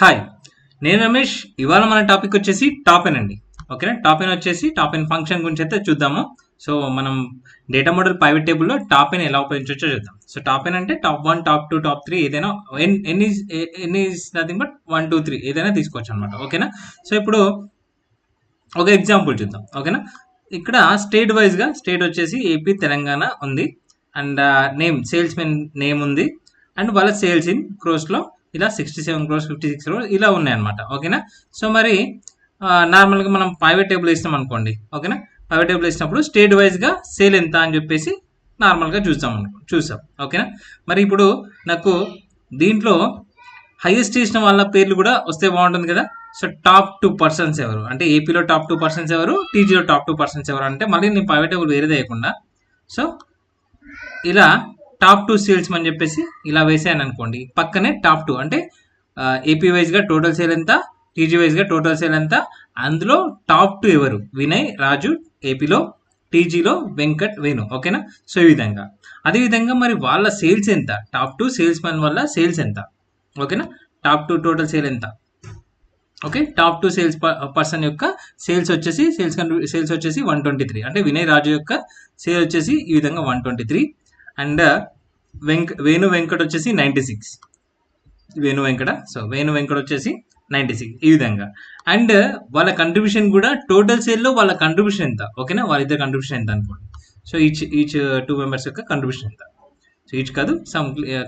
Hi, నేను రమేష్. ఇవాళ మన టాపిక్ వచ్చేసి టాప్ ఎన్ అండి. ఓకేనా, టాప్ ఎన్ వచ్చేసి టాప్ ఎన్ ఫంక్షన్ గురించి అయితే చూద్దాము. సో మనం డేటా మోడల్ ప్రైవేట్ టేబుల్లో టాప్ ఎన్ ఎలా ఉపయోగించవచ్చో చూద్దాం. సో టాప్ ఎన్ అంటే టాప్ 1, టాప్ 2, టాప్ 3 ఏదైనా ఎన్ ఈజ్ నథింగ్ బట్ 1, 2, 3 ఏదైనా తీసుకోవచ్చు అనమాట. ఓకేనా, సో ఇప్పుడు ఒక ఎగ్జాంపుల్ చూద్దాం. ఓకేనా, ఇక్కడ స్టేట్ వైజ్గా స్టేట్ వచ్చేసి ఏపీ, తెలంగాణ ఉంది. And name sales men name ఉంది. అండ్ వాళ్ళ సేల్స్ ఇన్ క్రోస్లో ఇలా 67 క్రోర్స్, 56 క్రోర్స్ ఇలా ఉన్నాయి అనమాట. ఓకేనా, సో మరి నార్మల్గా మనం ప్రైవేట్ టేబుల్ ఇస్తాం అనుకోండి. ఓకేనా, ప్రైవేట్ టేబుల్ ఇచ్చినప్పుడు స్టేట్ వైజ్గా సేల్ ఎంత అని చెప్పేసి నార్మల్గా చూసాం. ఓకేనా, మరి ఇప్పుడు నాకు దీంట్లో హైయెస్ట్ చేసిన వాళ్ళ పేర్లు కూడా వస్తే బాగుంటుంది కదా. సో టాప్ 2 పర్సన్స్ ఎవరు అంటే ఏపీలో టాప్ 2 పర్సన్స్ ఎవరు, టీజీలో టాప్ 2 పర్సన్స్ ఎవరు అంటే మళ్ళీ నేను ప్రైవేట్ టేబుల్ వేరే వేయకుండా సో ఇలా టాప్ 2 సేల్స్ అని చెప్పేసి ఇలా వేసాను అనుకోండి. పక్కనే టాప్ 2 అంటే ఏపీ వైజ్గా టోటల్ సేల్ ఎంత, టీజీ వైజ్గా టోటల్ సేల్ ఎంత, అందులో టాప్ 2 ఎవరు, వినయ్, రాజు ఏపీలో, టీజీలో వెంకట్, వేణు. ఓకేనా, సో ఈ విధంగా. అదేవిధంగా మరి వాళ్ళ సేల్స్ ఎంత, టాప్ 2 సేల్స్ మెన్ వల్ల సేల్స్ ఎంత. ఓకేనా, టాప్ 2 టోటల్ సేల్ ఎంత. ఓకే, టాప్ 2 సేల్స్ పర్సన్ యొక్క సేల్స్ వచ్చేసి సేల్స్ వచ్చేసి 123. అంటే వినయ్ రాజు యొక్క సేల్ వచ్చేసి ఈ విధంగా 123. అండ్ వేణు వెంకట్ వచ్చేసి 96. వేణు వెంకట వచ్చేసి 96 ఈ విధంగా. అండ్ వాళ్ళ కంట్రిబ్యూషన్ కూడా టోటల్ సేల్లో వాళ్ళ కంట్రిబ్యూషన్ ఎంత. ఓకేనా, వాళ్ళిద్దరు కంట్రిబ్యూషన్ ఎంత అనుకోండి. సో ఈచ్ 2 మెంబర్స్ యొక్క కంట్రిబ్యూషన్ ఎంత. సో ఈచ్ కాదు,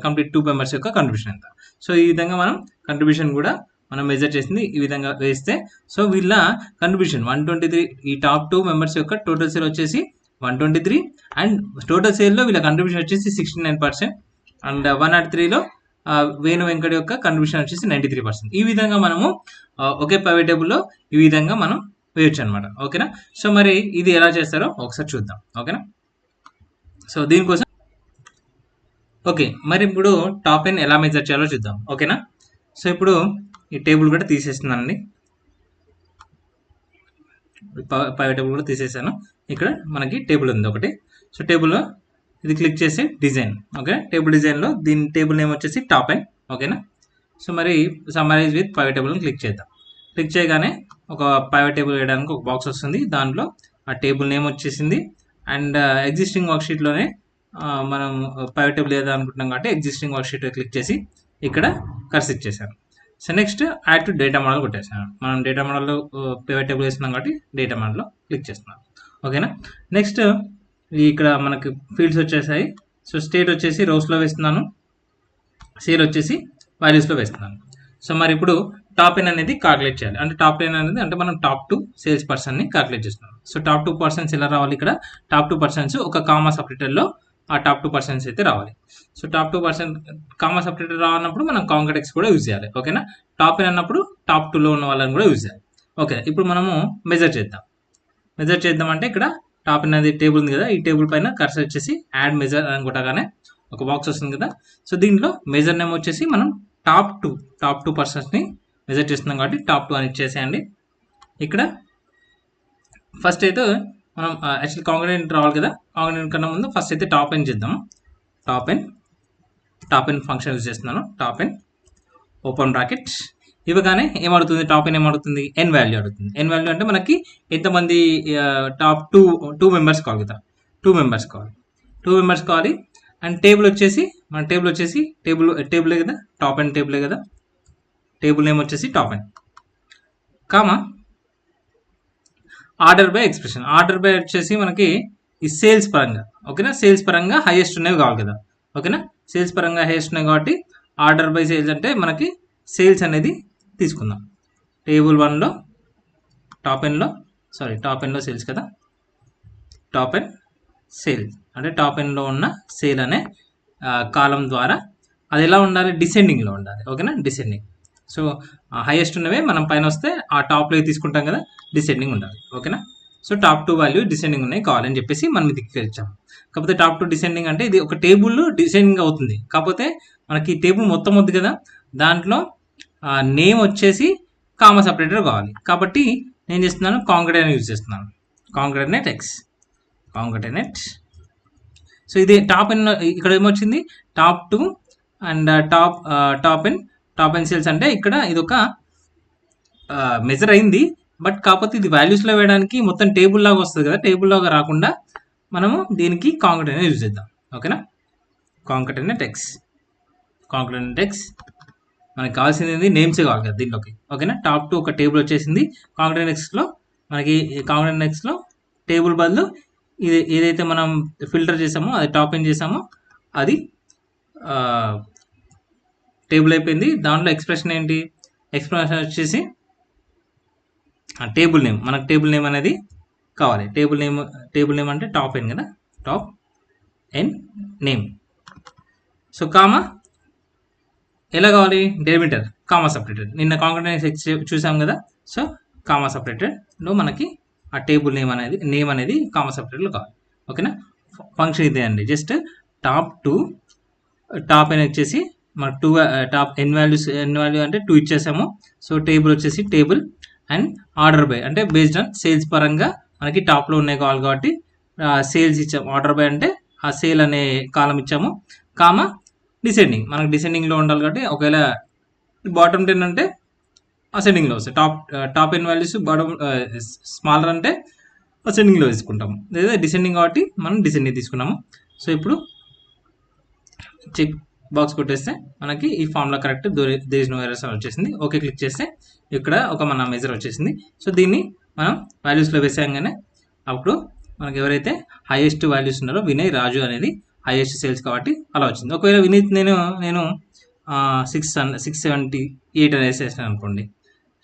కంప్లీట్ 2 మెంబర్స్ యొక్క కంట్రిబ్యూషన్ ఎంత. సో ఈ విధంగా మనం కంట్రిబ్యూషన్ కూడా మనం మెజర్ చేసింది ఈ విధంగా వేస్తే సో వీళ్ళ కంట్రిబ్యూషన్ 123. ఈ టాప్ 2 మెంబర్స్ యొక్క టోటల్ సేల్ వచ్చేసి 123. అండ్ టోటల్ సేల్లో వీళ్ళ కంట్రిబ్యూషన్ వచ్చేసి 69%. అండ్ 103లో వేణు వెంకట యొక్క కంట్రిబ్యూషన్ వచ్చేసి 93%. ఈ విధంగా మనము ఒకే ప్రైవేట్ టేబుల్లో ఈ విధంగా మనం వేయొచ్చు అనమాట. ఓకేనా, సో మరి ఇది ఎలా చేస్తారో ఒకసారి చూద్దాం. ఓకేనా, సో దీనికోసం ఓకే మరి ఇప్పుడు టాప్ ఎన్ ఎలా మెజర్ చేయాలో చూద్దాం. ఓకేనా, సో ఇప్పుడు ఈ టేబుల్ కూడా తీసేస్తున్నానండి. ప్రైవేట్ టేబుల్ కూడా తీసేసాను. ఇక్కడ మనకి టేబుల్ ఉంది ఒకటి. సో టేబుల్లో ఇది క్లిక్ చేసి డిజైన్. ఓకే, టేబుల్ డిజైన్లో దీని టేబుల్ నేమ్ వచ్చేసి టాప్ ఎన్. ఓకేనా, సో మరి సమ్మరైజ్ విత్ ప్రైవేట్ టేబుల్ని క్లిక్ చేద్దాం. క్లిక్ చేయగానే ఒక ప్రైవేట్ టేబుల్ వేయడానికి ఒక బాక్స్ వస్తుంది. దాంట్లో ఆ టేబుల్ నేమ్ వచ్చేసింది. అండ్ ఎగ్జిస్టింగ్ వర్క్షీట్లోనే మనం ప్రైవేట్ టేబుల్ ఏదో అనుకుంటున్నాం కాబట్టి ఎగ్జిస్టింగ్ వర్క్షీట్ క్లిక్ చేసి ఇక్కడ కర్సర్ ఇచ్చేసాను. So next add to data model కొట్టేసాను. మనం డేటా మోడల్లో ప్రైవేట్ టేబుల్ వేస్తున్నాం కాబట్టి డేటా మోడల్లో క్లిక్ చేస్తున్నాం. ఓకేనా, నెక్స్ట్ ఇక్కడ మనకి ఫీల్డ్స్ వచ్చేసాయి. సో స్టేట్ వచ్చేసి రోస్లో వేస్తున్నాను, సేల్ వచ్చేసి వాల్యూస్లో వేస్తున్నాను. సో మరి ఇప్పుడు టాప్ ఎన్ అనేది క్యాలిక్యులేట్ చేయాలి. అంటే టాప్ ఎన్ అనేది అంటే మనం టాప్ 2 సేల్స్ పర్సన్ని క్యాలిక్యులేట్ చేస్తున్నాం. సో టాప్ 2 పర్సన్స్ ఎలా రావాలి, ఇక్కడ టాప్ 2 పర్సన్స్ ఒక కామా సపరేటర్లో ఆ టాప్ 2 పర్సన్స్ అయితే రావాలి. సో టాప్ 2% కామా సపరేటర్ రావన్నప్పుడు మనం కాంకాటెక్స్ కూడా యూజ్ చేయాలి. ఓకేనా, టాప్ ఎన్ అన్నప్పుడు టాప్ 2లో ఉన్న వాళ్ళని కూడా యూజ్ చేయాలి. ఓకే, ఇప్పుడు మనము మెజర్ చేద్దాం అంటే ఇక్కడ టాప్ ఎన్ అనేది టేబుల్ ఉంది కదా, ఈ టేబుల్ పైన కర్సర్ వచ్చేసి యాడ్ మెజర్ అని కొట్టగానే ఒక బాక్స్ వస్తుంది కదా. సో దీంట్లో మెజర్ నేమ్ వచ్చేసి మనం టాప్ 2 పర్సన్స్ని మెజర్ చేస్తున్నాం కాబట్టి టాప్ 2 అని ఇచ్చేసేయండి. ఇక్కడ ఫస్ట్ అయితే మనం యాక్చువల్లీ కాంగ్రెంట్ రావాలి కదా. కాంగ్రెంట్ కన్నా ముందు ఫస్ట్ అయితే టాప్ ఎన్ చేద్దాము. టాప్ ఎన్ ఫంక్షన్ యూజ్ చేస్తున్నాను. టాప్ ఎన్ ఓపెన్ బ్రాకెట్ ఇవ్వగానే ఏమడుతుంది, టాప్ ఎన్ ఏమడుతుంది, ఎన్ వాల్యూ అడుగుతుంది. ఎన్ వాల్యూ అంటే మనకి ఎంతమంది టాప్ 2 మెంబర్స్ కావాలి కదా. 2 మెంబర్స్ కావాలి. అండ్ టేబుల్ వచ్చేసి మన టేబులే కదా, టాప్ ఎన్ టేబులే కదా. టేబుల్ నేమ్ వచ్చేసి top N comma order by expression. Order by వచ్చేసి మనకి ఈ సేల్స్ పరంగా. ఓకేనా, సేల్స్ పరంగా హైయెస్ట్ ఉన్నవి కావాలి కదా. ఓకేనా, సేల్స్ పరంగా హైయెస్ట్ ఉన్నాయి కాబట్టి ఆర్డర్ బై సేల్స్ అంటే మనకి సేల్స్ అనేది తీసుకుందాం. టేబుల్ 1లో టాప్ ఎన్లో సేల్స్ కదా. టాప్ ఎన్ సేల్ అంటే టాప్ ఎన్లో ఉన్న సేల్ అనే కాలం ద్వారా అది ఎలా ఉండాలి, డిసెండింగ్లో ఉండాలి. ఓకేనా, డిసెండింగ్. సో హైయెస్ట్ ఉన్నవే మనం పైన వస్తే ఆ టాప్లో తీసుకుంటాం కదా, డిసెండింగ్ ఉండాలి. ఓకేనా, సో టాప్ 2 వాల్యూ డిసెండింగ్ ఉన్నాయి కావాలని చెప్పేసి మనం ఇది ఇచ్చాము. కాకపోతే టాప్ 2 డిసెండింగ్ అంటే ఇది ఒక టేబుల్ డిసెండింగ్ అవుతుంది. కాకపోతే మనకి టేబుల్ మొత్తం వద్దు కదా, దాంట్లో నేమ్ వచ్చేసి కామా సపరేటర్ కావాలి. కాబట్టి నేను చేస్తున్నాను కాంకాటెనేట్ యూజ్ చేస్తున్నాను. కాంకాటెనేట్. సో ఇది టాప్ ఎన్. ఇక్కడ ఏమొచ్చింది, top 2 and top N top N sales అంటే ఇక్కడ ఇది ఒక మెజర్ అయింది, బట్ కాకపోతే ఇది వాల్యూస్లో వేయడానికి మొత్తం టేబుల్ లాగా వస్తుంది కదా, టేబుల్ లాగా రాకుండా మనము దీనికి కాంకటెంట్ యూజ్ చేద్దాం. ఓకేనా, కాంకటెంట్ ఎక్స్ మనకి కావాల్సింది నేమ్సే కావాలి కదా దీంట్లోకి. ఓకేనా, టాప్ టు ఒక టేబుల్ వచ్చేసింది. కాంకటెంట్ ఎక్స్లో మనకి కాంకటెంట్ ఎక్స్లో టేబుల్ బదులు ఇది ఏదైతే మనం ఫిల్టర్ చేసామో అది టాప్ ఎన్ చేసామో అది టేబుల్ అయిపోయింది. దాంట్లో ఎక్స్ప్రెషన్ ఏంటి, ఎక్స్ప్రెషన్ వచ్చేసి టేబుల్ నేమ్. మనకు టేబుల్ నేమ్ అనేది కావాలి. టేబుల్ నేమ్ అంటే టాప్ ఎన్ కదా, టాప్ ఎన్ నేమ్. సో కామా ఎలా కావాలి, డెలిమిటర్ కామా సపరేటెడ్. నిన్న కాంకటెంట్ ఎక్స్ చూసాం కదా, సో కామా సపరేటెడ్లో మనకి ఆ టేబుల్ నేమ్ అనేది కామా సపరేటెడ్లో కావాలి. ఓకేనా, ఫంక్షన్ ఇదే అండి. జస్ట్ టాప్ ఎన్ వచ్చేసి మనకు 2 టాప్ ఎన్ వాల్యూ అంటే 2 ఇచ్చేసాము. సో టేబుల్ వచ్చేసి టేబుల్ అండ్ ఆర్డర్ బై అంటే బేస్డ్ ఆన్ సేల్స్ పరంగా మనకి టాప్లో ఉన్నాయి కావాలి కాబట్టి సేల్స్ ఇచ్చాము. ఆర్డర్ బై అంటే ఆ సేల్ అనే కాలం ఇచ్చాము. కామా డిసెండింగ్, మనకు డిసెండింగ్లో ఉండాలి కాబట్టి ఒకవేళ బాటమ్ 10 అంటే అసెండింగ్లో వస్తాయి. టాప్ ఎన్ వాల్యూస్ బాటమ్ స్మాలర్ అంటే అసెండింగ్లో తీసుకుంటాము, లేదా డిసెండింగ్ కాబట్టి మనం డిసెండింగ్ తీసుకున్నాము. సో ఇప్పుడు చెక్ బాక్స్ కొట్టేస్తే మనకి ఈ formula correct, there is no errors అని వచ్చేసింది. ఓకే క్లిక్ చేస్తే ఇక్కడ ఒక మన మెజర్ వచ్చేసింది. సో దీన్ని మనం వాల్యూస్లో వేసాగానే అప్పుడు మనకి ఎవరైతే హైయెస్ట్ వాల్యూస్ ఉన్నారో వినయ్, రాజు అనేది హైయెస్ట్ సేల్స్ కాబట్టి అలా వచ్చింది. ఒకవేళ వినీత్ నేను 678 అని వేసేసాను అనుకోండి.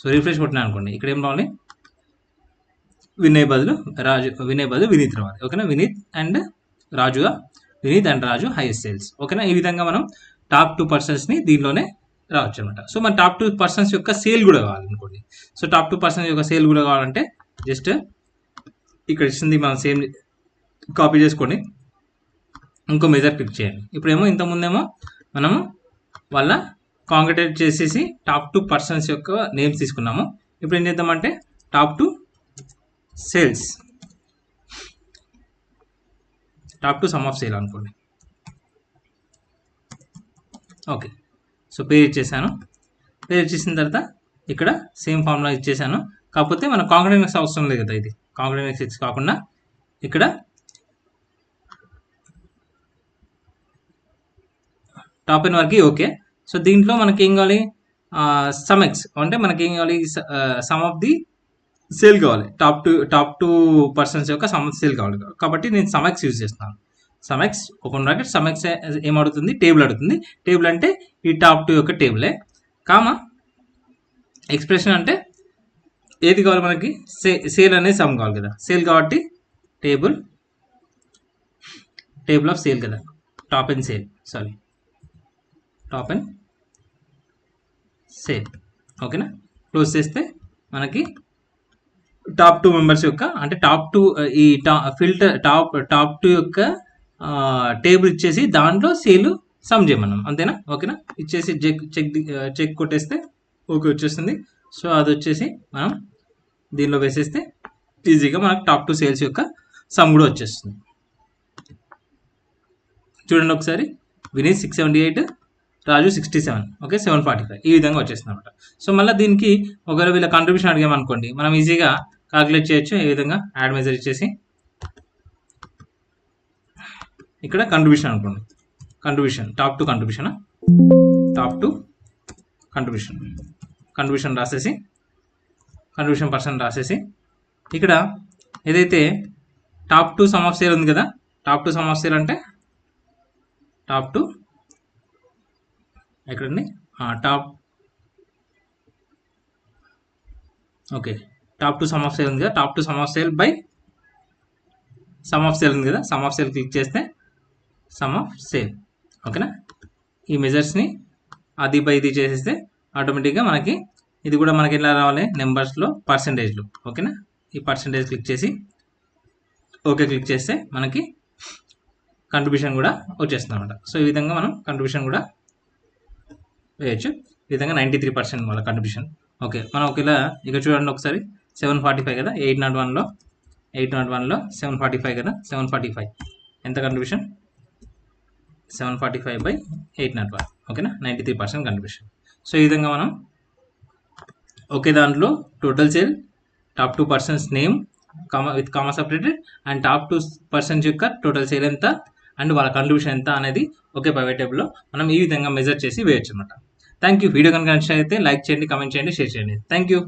సో రిఫ్రెష్ కొట్టినా అనుకోండి, ఇక్కడ ఏం రావాలి, వినయ్ బదులు వినీత్ రావాలి. ఓకేనా, Vineeth and Raju highest sales. ఓకేనా, ఈ విధంగా మనం టాప్ 2 పర్సన్స్ని దీనిలోనే రావచ్చు అనమాట. సో మన టాప్ 2 పర్సన్స్ యొక్క సేల్ కూడా కావాలనుకోండి. సో టాప్ 2 పర్సన్స్ యొక్క సేల్ కూడా కావాలంటే జస్ట్ ఇక్కడ ఇచ్చింది మనం సేమ్ కాపీ చేసుకొని ఇంకో మెజర్ క్లిక్ చేయండి. ఇప్పుడేమో ఇంతకుముందేమో మనము వాళ్ళ కాంకటేట్ చేసేసి టాప్ 2 పర్సన్స్ యొక్క నేమ్స్ తీసుకున్నాము. ఇప్పుడు ఏం చేద్దామంటే top 2 sales, top 2 some of sale అనుకోండి. ఓకే, సో పేరు ఇచ్చేసాను. పేరు ఇచ్చేసిన తర్వాత ఇక్కడ సేమ్ ఫార్ములా ఇచ్చేసాను. కాకపోతే మన కాంకటెంట్ ఎక్స్ అవసరం లేదు కదా, ఇది కాంకటెంట్ ఎక్స్ కాకుండా ఇక్కడ టాప్ ఎన్ వరకు ఓకే. సో దీంట్లో మనకి ఏం కావాలి, సమ్ ఎక్స్ అంటే మనకి ఏం కావాలి, సమ్ ఆఫ్ ది సేల్ కావాలి. టాప్ టూ పర్సన్స్ యొక్క సమ్ సేల్ కావాలి కాబట్టి నేను సమ్ ఎక్స్ యూజ్ చేస్తున్నాను. Some X open bracket, some X ఏం అడుగుతుంది, టేబుల్ అడుగుతుంది. టేబుల్ అంటే ఈ టాప్ 2 యొక్క టేబులే. కామా ఎక్స్ప్రెషన్ అంటే ఏది కావాలి మనకి, సేల్ అనేది సమ్ కావాలి కదా, సేల్ కాబట్టి టేబుల్ ఆఫ్ సేల్ కదా, టాప్ అండ్ సేల్ ఓకేనా. క్లోజ్ చేస్తే మనకి టాప్ 2 మెంబర్స్ యొక్క అంటే టాప్ 2 ఈ ఫిల్టర్ టాప్ 2 యొక్క టేబుల్ ఇచ్చేసి దాంట్లో సేల్ సమ్ చేయమన్నాం అంతేనా. ఓకేనా, ఇచ్చేసి చెక్ కొట్టేస్తే ఓకే వచ్చేస్తుంది. సో అది వచ్చేసి మనం దీనిలో వేసేస్తే ఈజీగా మనకు టాప్ 2 సేల్స్ యొక్క సమ్ కూడా వచ్చేస్తుంది. చూడండి ఒకసారి, వినీత్ 678, రాజు 67, ఓకే 745 ఈ విధంగా వచ్చేస్తుంది అనమాట. సో మళ్ళీ దీనికి ఒకవేళ వీళ్ళ కాంట్రిబ్యూషన్ అడిగామనుకోండి, మనం ఈజీగా క్యాలిక్యులేట్ చేయొచ్చు. ఈ విధంగా యాడ్ మెజర్ ఇచ్చేసి ఇక్కడ కంట్రిబ్యూషన్ అనుకోండి, టాప్ 2 కంట్రిబ్యూషన్ రాసేసి కంట్రిబ్యూషన్ పర్సన్ రాసేసి ఇక్కడ ఏదైతే టాప్ 2 సమ్ ఆఫ్ సేల్ ఉంది కదా, టాప్ 2 సమ్ ఆఫ్ సేల్ అంటే టాప్ 2 ఎక్కడండి okay top 2 some of sale ఉంది కదా, top 2 some of sale by some of sale ఉంది కదా, సమ్ ఆఫ్ సేల్ క్లిక్ చేస్తే సమ్ ఆఫ్ సేల్. ఓకేనా, ఈ మెజర్స్ని అది బై ఇది చేసేస్తే ఆటోమేటిక్గా మనకి ఇది కూడా మనకి ఎలా రావాలి, నెంబర్స్లో పర్సంటేజ్లో. ఓకేనా, ఈ పర్సంటేజ్ క్లిక్ చేసి ఓకే క్లిక్ చేస్తే మనకి కంట్రిబ్యూషన్ కూడా వచ్చేస్తుంది అనమాట. సో ఈ విధంగా మనం కంట్రిబ్యూషన్ కూడా వేయచ్చు. ఈ విధంగా 93% వాళ్ళ కంట్రిబ్యూషన్. ఓకే, మనం ఒకవేళ ఇక చూడండి ఒకసారి 745 కదా, 801లో 745 కదా, 745 ఎంత కంట్రిబ్యూషన్, 745/801. ఓకేనా, 93% కంట్రిబ్యూషన్. సో ఈ విధంగా మనం ఒకే దాంట్లో total sale, top 2 persons name with comma separated and top 2 persons యొక్క టోటల్ సేల్ ఎంత అండ్ వాళ్ళ కంట్రిబ్యూషన్ ఎంత అనేది ఒకే ప్రైవేట్ టేబుల్లో మనం ఈ విధంగా మెజర్ చేసి వేయచ్చు అనమాట. Thank you. వీడియో కనుక నచ్చినట్లయితే లైక్ చేయండి, కమెంట్ చేయండి, షేర్ చేయండి. Thank you.